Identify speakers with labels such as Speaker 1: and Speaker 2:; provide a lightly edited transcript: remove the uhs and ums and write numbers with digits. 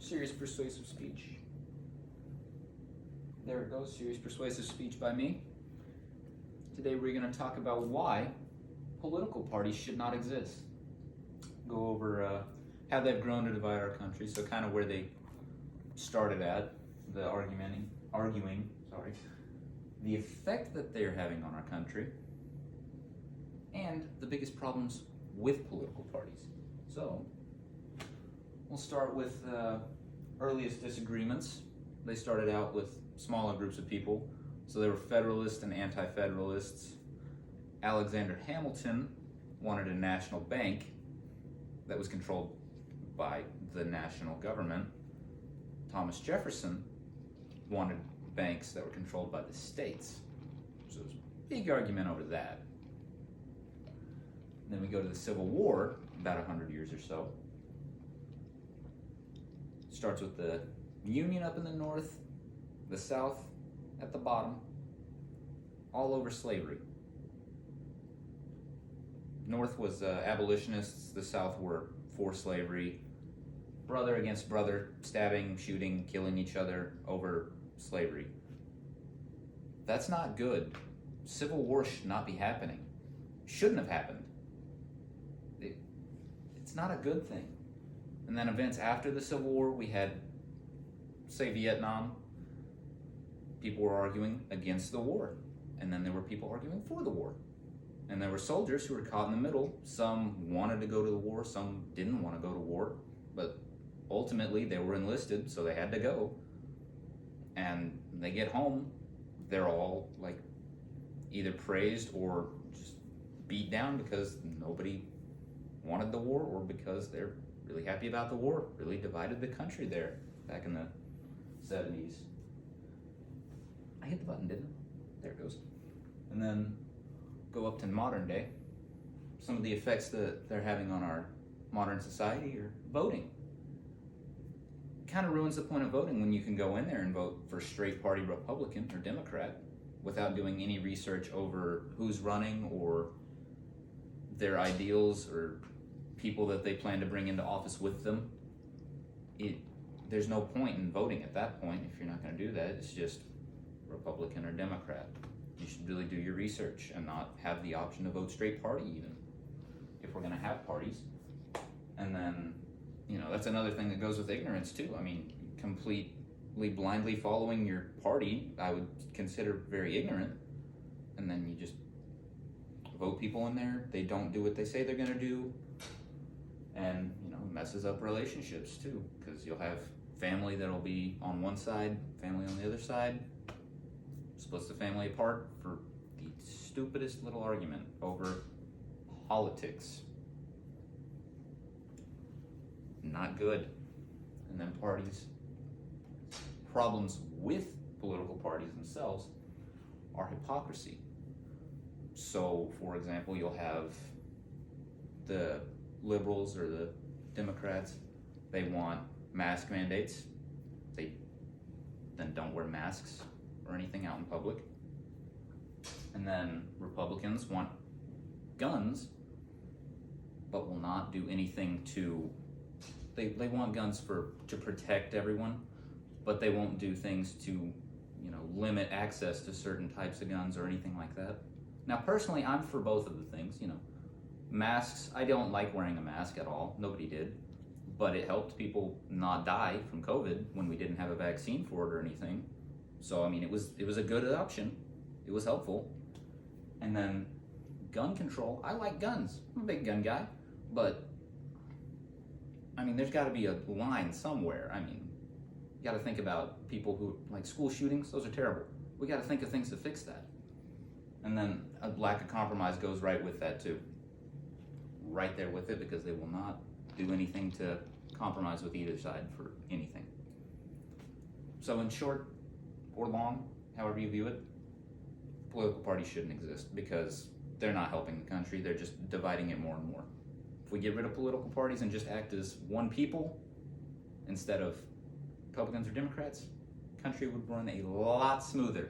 Speaker 1: Serious persuasive speech. There it goes, serious persuasive speech by me. Today we're going to talk about why political parties should not exist. Go over how they've grown to divide our country, so kind of where they started at, the arguing, the effect that they're having on our country, and the biggest problems with political parties. So, we'll start with earliest disagreements. They started out with smaller groups of people. So they were Federalists and Anti-Federalists. Alexander Hamilton wanted a national bank that was controlled by the national government. Thomas Jefferson wanted banks that were controlled by the states. So there's a big argument over that. Then we go to the Civil War, about 100 years or so. Starts with the Union up in the north, the South at the bottom, all over slavery. North was abolitionists, the South were for slavery. Brother against brother, stabbing, shooting, killing each other over slavery. That's not good. Civil war should not be happening. Shouldn't have happened. It's not a good thing. And then events after the Civil War, we had, say, Vietnam. People were arguing against the war. And then there were people arguing for the war. And there were soldiers who were caught in the middle. Some wanted to go to the war, some didn't want to go to war. But ultimately, they were enlisted, so they had to go. And they get home, they're all like either praised or just beat down because nobody wanted the war, or because they're really happy about the war. Really divided the country there back in the 70s. I hit the button, didn't I? There it goes. And then go up to modern day. Some of the effects that they're having on our modern society are voting. Kind of ruins the point of voting when you can go in there and vote for straight party Republican or Democrat without doing any research over who's running or their ideals or people that they plan to bring into office with them. There's no point in voting at that point if you're not going to do that. It's just Republican or Democrat. You should really do your research and not have the option to vote straight party even, if we're going to have parties. And then, that's another thing that goes with ignorance too. I mean, completely blindly following your party, I would consider very ignorant. And then you just vote people in there. They don't do what they say they're going to do. And, messes up relationships too, because you'll have family that'll be on one side, family on the other side, splits the family apart for the stupidest little argument over politics. Not good. And then problems with political parties themselves are hypocrisy. So, for example, you'll have the liberals or the Democrats, they want mask mandates. They then don't wear masks or anything out in public. And then Republicans want guns, but will not do anything they want guns to protect everyone, but they won't do things to, limit access to certain types of guns or anything like that. Now, personally, I'm for both of the things, Masks, I don't like wearing a mask at all. Nobody did. But it helped people not die from COVID when we didn't have a vaccine for it or anything. So, it was a good option. It was helpful. And then gun control. I like guns. I'm a big gun guy. But, there's got to be a line somewhere. You got to think about people who, like school shootings, those are terrible. We got to think of things to fix that. And then a lack of compromise goes right with that too. Right there with it, because they will not do anything to compromise with either side for anything. So in short or long, however you view it, political parties shouldn't exist because they're not helping the country, they're just dividing it more and more. If we get rid of political parties and just act as one people instead of Republicans or Democrats, the country would run a lot smoother.